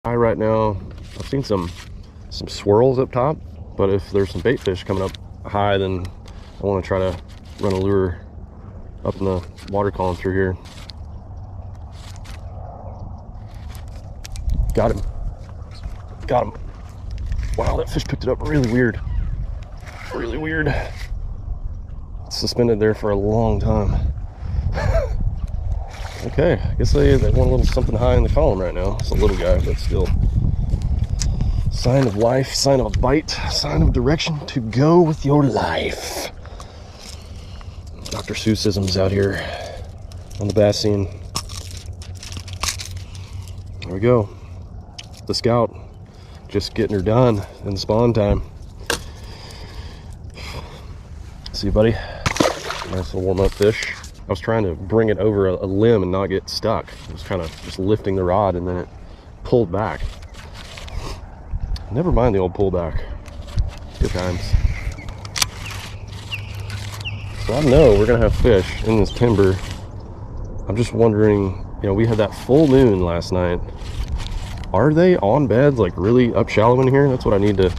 high right now. I've seen some swirls up top, but if there's some bait fish coming up high, then I want to try to run a lure up in the water column through here. Got him. Got him. Wow, that fish picked it up really weird. Really weird. It's suspended there for a long time. Okay, I guess they want a little something high in the column right now. It's a little guy, but still. Sign of life, sign of a bite, sign of direction to go with your life. Dr. Seussisms out here on the bass scene. There we go. The Scout just getting her done in spawn time. See you, buddy. Nice little warm up fish. I was trying to bring it over a limb and not get stuck. I was kind of just lifting the rod and then it pulled back. Never mind the old pullback. Good times. So I know we're gonna have fish in this timber. I'm just wondering, you know, we had that full moon last night. Are they on beds, like really up shallow in here? That's what I need to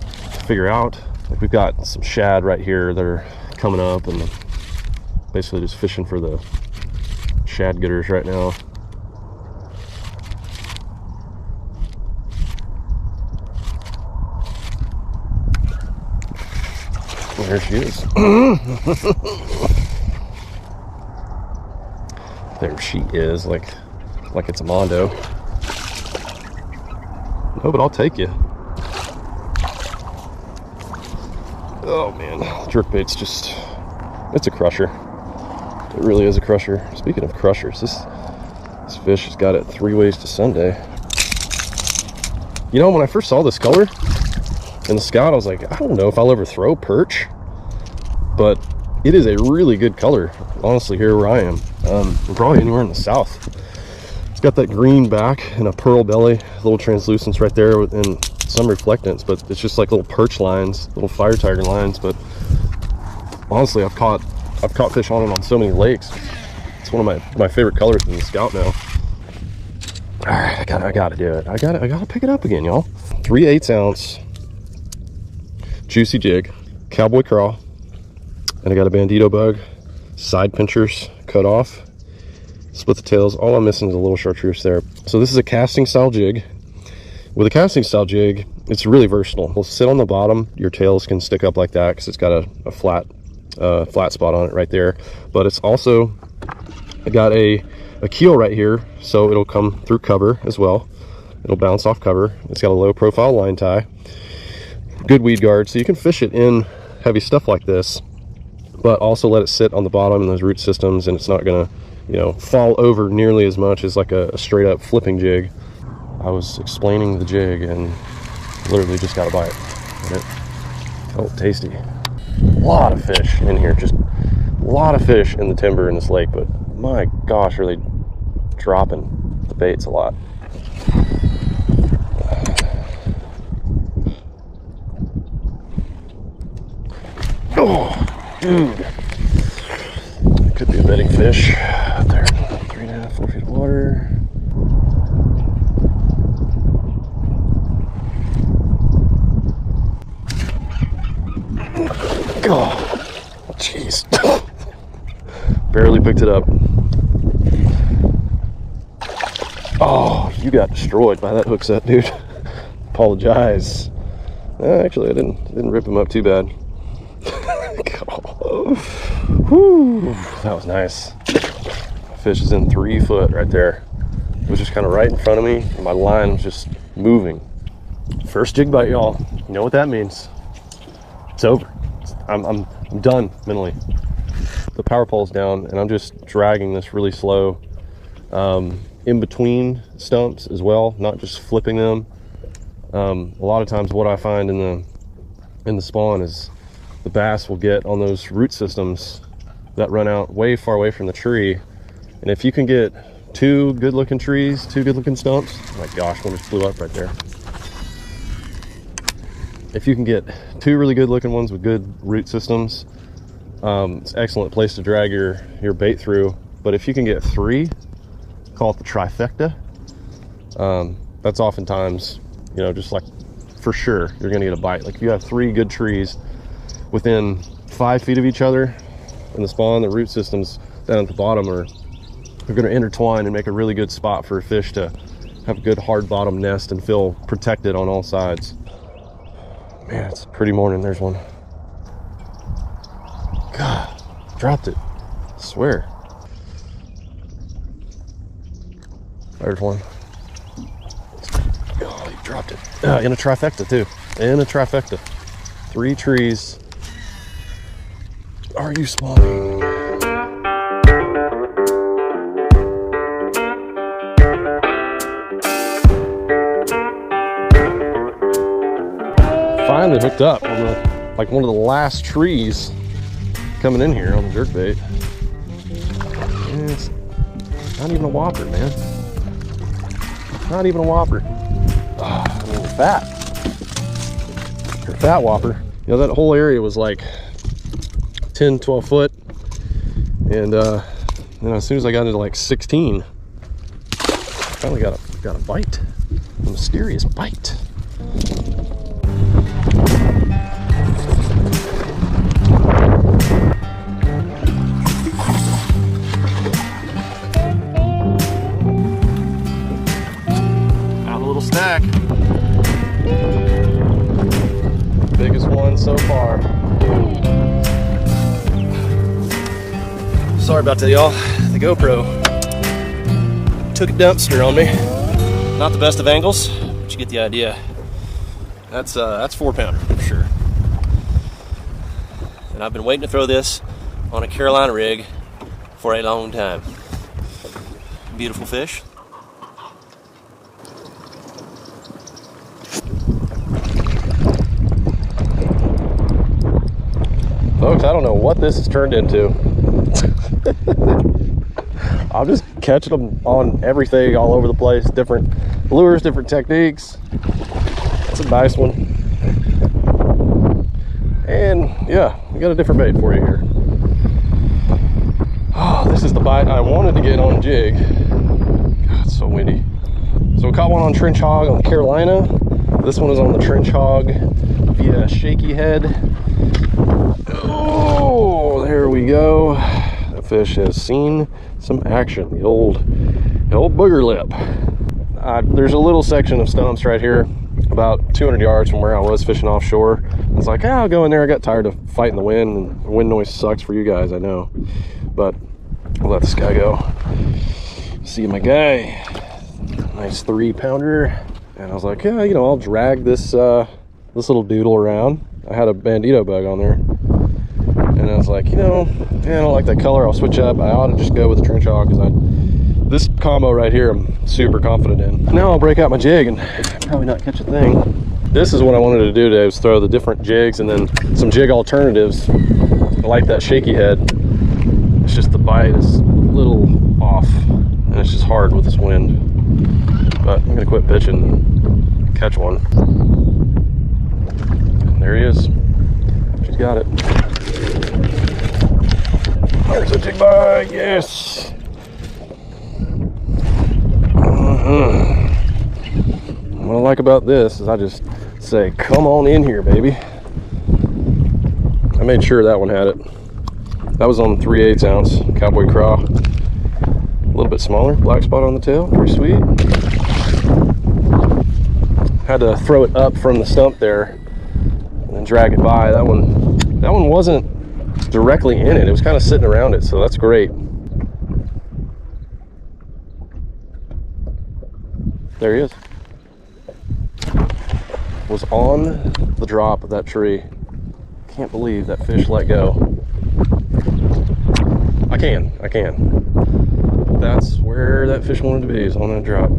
figure out. Like, we've got some shad right here that are coming up, and basically just fishing for the shad getters right now. There she is. There she is, like it's a mondo. No, but I'll take you. Oh man, jerkbait's just, it's a crusher. It really is a crusher. Speaking of crushers, this fish has got it 3 ways to Sunday. You know, when I first saw this color in the Scout, I was like, I don't know if I'll ever throw perch, but it is a really good color, honestly, here where I am. Probably anywhere in the south. It's got that green back and a pearl belly, a little translucence right there, and some reflectance, but it's just like little perch lines, little fire tiger lines. But honestly, I've caught fish on it on so many lakes. It's one of my favorite colors in the Scout now. All right, I gotta do it. I gotta pick it up again, y'all. 3/8 ounce juicy jig, cowboy crawl, and I got a bandito bug, side pinchers cut off, split the tails. All I'm missing is a little chartreuse there. So this is a casting style jig. With a casting style jig, it's really versatile. It'll sit on the bottom. Your tails can stick up like that because it's got a flat spot on it right there. But it's also got a keel right here, so it'll come through cover as well. It'll bounce off cover. It's got a low profile line tie. Good weed guard, so you can fish it in heavy stuff like this, but also let it sit on the bottom in those root systems, and it's not gonna, you know, fall over nearly as much as like a straight up flipping jig. I was explaining the jig and literally just got a bite. And it felt tasty. A lot of fish in here, just a lot of fish in the timber in this lake, but my gosh, really dropping the baits a lot. Oh, dude. It could be a bedding fish out there. 3.5, 4 feet of water. Oh, jeez. Barely picked it up. Oh, you got destroyed by that hook set, dude. Apologize. Actually, I didn't rip him up too bad. Whew, that was nice. Fish is in 3 foot right there. It was just kind of right in front of me, and my line was just moving. First jig bite, y'all. You know what that means? It's over. I'm done mentally. The power pole's down, and I'm just dragging this really slow, in between stumps as well, not just flipping them. A lot of times, what I find in the spawn is the bass will get on those root systems that run out way far away from the tree, and if you can get 2 good-looking trees, 2 good-looking stumps, oh my gosh, one just blew up right there. If you can get 2 really good-looking ones with good root systems, it's an excellent place to drag your bait through. But if you can get 3, call it the trifecta, that's oftentimes, you know, just like for sure you're gonna get a bite. Like if you have 3 good trees within 5 feet of each other in the spawn, the root systems down at the bottom are going to intertwine and make a really good spot for a fish to have a good hard bottom nest and feel protected on all sides. Man, it's a pretty morning. There's one. God, dropped it. I swear. There's one. Oh, he dropped it. In a trifecta too. In a trifecta. 3 trees. Are you spawning? Finally hooked up on the, like one of the last trees coming in here on the jerkbait. It's not even a whopper, man. Not even a whopper. I mean, fat. You're a fat whopper. You know, that whole area was like 10, 12 foot. And then as soon as I got into like 16, I finally got a bite. A mysterious bite. Snack. Biggest one so far. Sorry about that, y'all. The GoPro took a dumpster on me. Not the best of angles, but you get the idea. That's 4-pounder for sure. And I've been waiting to throw this on a Carolina rig for a long time. Beautiful fish. Folks, I don't know what this has turned into. I'm just catching them on everything all over the place. Different lures, different techniques. It's a nice one. And yeah, we got a different bait for you here. Oh, this is the bite I wanted to get on jig. God, it's so windy. So we caught one on trench hog on the Carolina. This one is on the trench hog via shaky head. Oh, there we go. The fish has seen some action. The old booger lip. There's a little section of stumps right here, about 200 yards from where I was fishing offshore. I was like, I'll go in there. I got tired of fighting the wind, and the wind noise sucks for you guys, I know. But I'll let this guy go. See my guy. Nice 3-pounder. And I was like, yeah, you know, I'll drag this little doodle around. I had a bandito bug on there. And I was like, you know, yeah, I don't like that color. I'll switch up. I ought to just go with the trench hog because this combo right here, I'm super confident in. Now I'll break out my jig and probably not catch a thing. This is what I wanted to do today, was throw the different jigs and then some jig alternatives. I like that shaky head. It's just the bite is a little off and it's just hard with this wind. But I'm gonna quit pitching and catch one. And there he is. She's got it. There's a jig bite, yes. What I like about this is I just say, come on in here, baby. I made sure that one had it. That was on 3/8 ounce cowboy craw. A little bit smaller, black spot on the tail, pretty sweet. Had to throw it up from the stump there and then drag it by. That one wasn't directly in it. It was kind of sitting around it, so that's great. There he is. Was on the drop of that tree. Can't believe that fish let go. I can. That's where that fish wanted to be, is on that drop.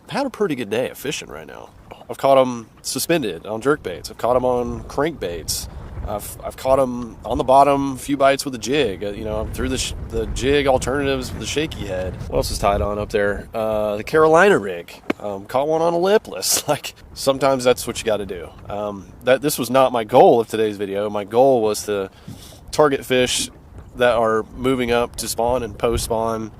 I've had a pretty good day of fishing right now. I've caught them suspended on jerk baits. I've caught them on crankbaits. I've caught them on the bottom, a few bites with a jig. You know, through the jig alternatives with the shaky head. What else is tied on up there? The Carolina rig. Caught one on a lipless. Like, sometimes that's what you got to do. This was not my goal of today's video. My goal was to target fish that are moving up to spawn and post spawn,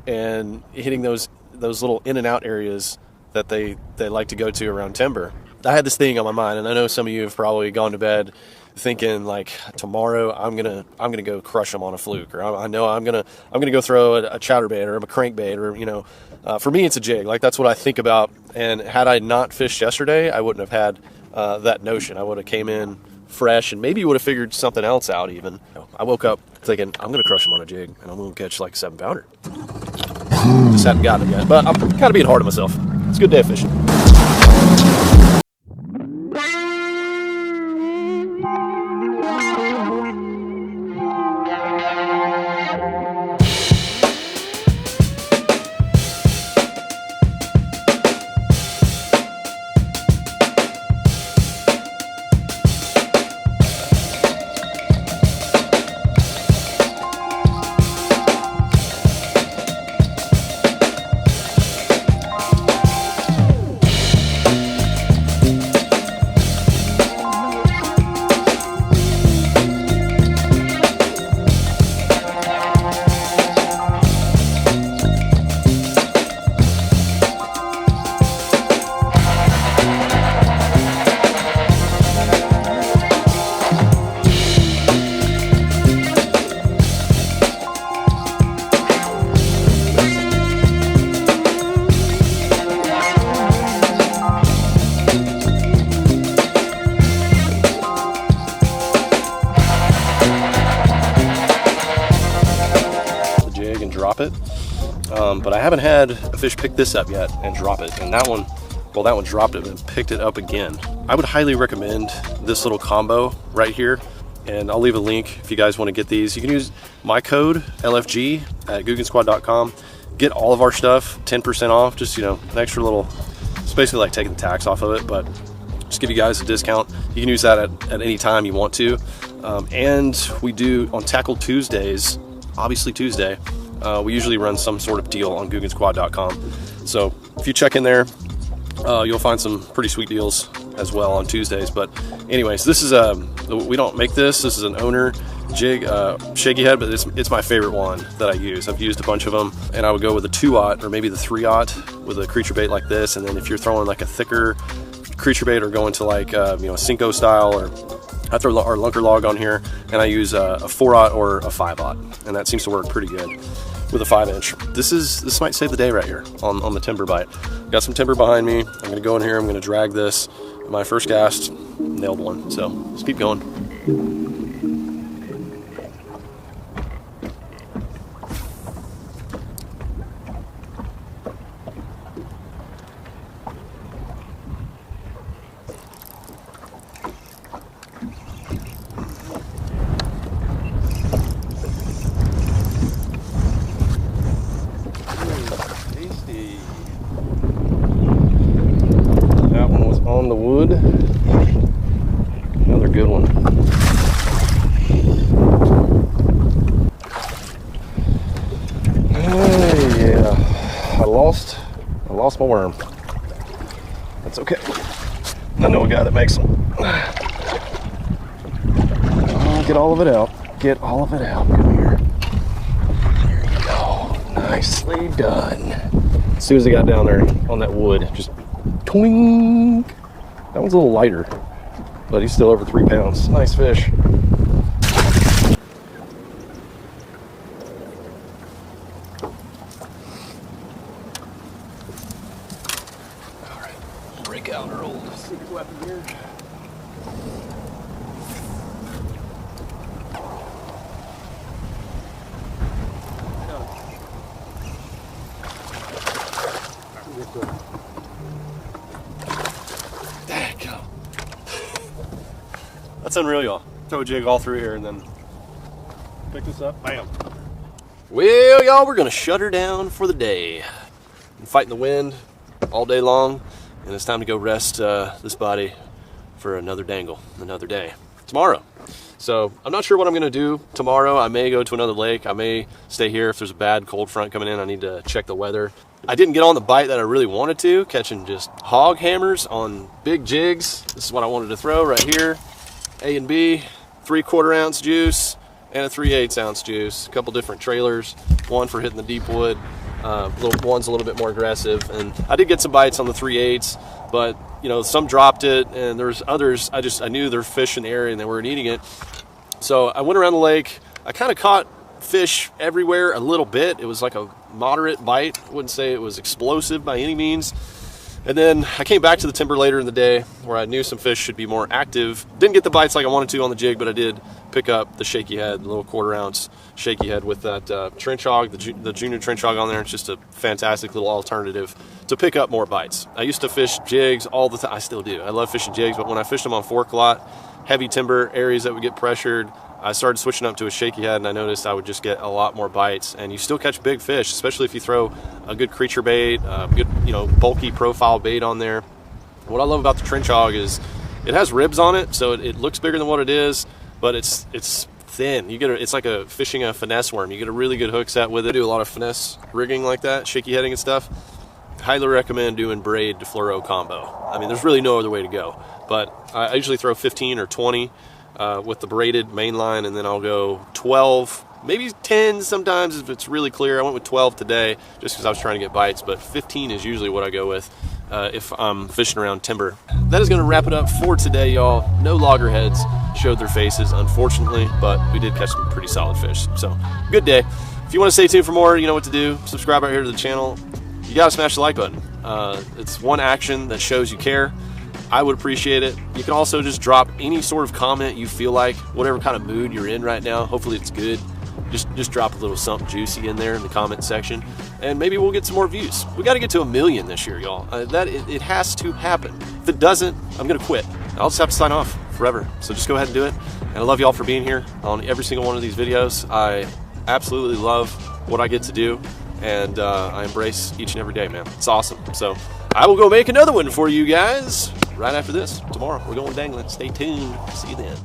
and hitting those little in and out areas that they like to go to around timber. I had this thing on my mind, and I know some of you have probably gone to bed thinking like, tomorrow I'm gonna go crush them on a fluke, or I know I'm gonna go throw a chatterbait or a crankbait, or for me it's a jig. Like, that's what I think about. And had I not fished yesterday, I wouldn't have had that notion. I would have came in fresh and maybe would have figured something else out even. I woke up thinking, I'm gonna crush them on a jig and I'm gonna catch like a 7-pounder. Just haven't gotten it yet, but I'm kind of being hard on myself. It's a good day of fishing. Drop it, but I haven't had a fish pick this up yet and drop it. And that one, well, that one dropped it and picked it up again. I would highly recommend this little combo right here, and I'll leave a link if you guys want to get these. You can use my code LFG at GuganSquad.com. Get all of our stuff 10% off. Just, an extra little, it's basically like taking the tax off of it, but just give you guys a discount. You can use that at any time you want to. And we do on Tackle Tuesdays, obviously Tuesday, we usually run some sort of deal on GuganSquad.com. So if you check in there, you'll find some pretty sweet deals as well on Tuesdays. But anyways, this is we don't make this. This is an owner jig, shaky head, but it's my favorite one that I use. I've used a bunch of them, and I would go with a 2-aught or maybe the 3-aught with a creature bait like this. And then if you're throwing like a thicker creature bait or going to like a Cinco style, or I throw our lunker log on here, and I use a 4-aught or a 5-aught, and that seems to work pretty good with a 5-inch. This might save the day right here on the timber bite. Got some timber behind me. I'm gonna go in here, I'm gonna drag this. My first cast, nailed one. So let's keep going. On the wood, another good one. Yeah, I lost my worm. That's okay. I know a guy that makes them. Get all of it out. Get all of it out. Come here. There you go. Nicely done. As soon as I got down there on that wood, just twing. That one's a little lighter, but he's still over 3 pounds. Nice fish. All right, break out our old secret weapon here. That's unreal, y'all. Throw a jig all through here and then pick this up. Bam. Well, y'all, we're gonna shut her down for the day. Been fighting the wind all day long, and it's time to go rest this body for another dangle, another day. Tomorrow. So I'm not sure what I'm gonna do tomorrow. I may go to another lake. I may stay here if there's a bad cold front coming in. I need to check the weather. I didn't get on the bite that I really wanted to, catching just hog hammers on big jigs. This is what I wanted to throw right here. A and B, 3/4 ounce juice and a 3/8 ounce juice. A couple different trailers, one for hitting the deep wood, One's a little bit more aggressive, and I did get some bites on the 3/8, but you know, some dropped it, and there's others I knew there were fish in the area and they weren't eating it. So I went around the lake. I kind of caught fish everywhere a little bit. It was like a moderate bite. I wouldn't say it was explosive by any means. And then I came back to the timber later in the day where I knew some fish should be more active. Didn't get the bites like I wanted to on the jig, but I did pick up the shaky head, the little 1/4 ounce shaky head with that trench hog, the junior trench hog on there. It's just a fantastic little alternative to pick up more bites. I used to fish jigs all the time. I still do. I love fishing jigs, but when I fished them on fork a lot, heavy timber areas that would get pressured, I started switching up to a shaky head, and I noticed I would just get a lot more bites. And you still catch big fish, especially if you throw a good creature bait, good, bulky profile bait on there. What I love about the trench hog is it has ribs on it, so it looks bigger than what it is, but it's thin. It's like fishing a finesse worm. You get a really good hook set with it. I do a lot of finesse rigging like that, shaky heading and stuff. Highly recommend doing braid to fluoro combo. I mean, there's really no other way to go. But I usually throw 15 or 20 with the braided main line, and then I'll go 12, maybe 10 sometimes if it's really clear. I went with 12 today just because I was trying to get bites, but 15 is usually what I go with if I'm fishing around timber. That is going to wrap it up for today, y'all. No loggerheads showed their faces, unfortunately, but we did catch some pretty solid fish. So, good day. If you want to stay tuned for more, you know what to do. Subscribe right here to the channel. You got to smash the like button. It's one action that shows you care. I would appreciate it. You can also just drop any sort of comment you feel like, whatever kind of mood you're in right now. Hopefully it's good. Just drop a little something juicy in there in the comment section, and maybe we'll get some more views. We got to get to 1 million this year, y'all. It has to happen. If it doesn't, I'm gonna quit. I'll just have to sign off forever. So just go ahead and do it. And I love y'all for being here on every single one of these videos. I absolutely love what I get to do, and I embrace each and every day, man. It's awesome. So I will go make another one for you guys right after this tomorrow. We're going dangling. Stay tuned. See you then.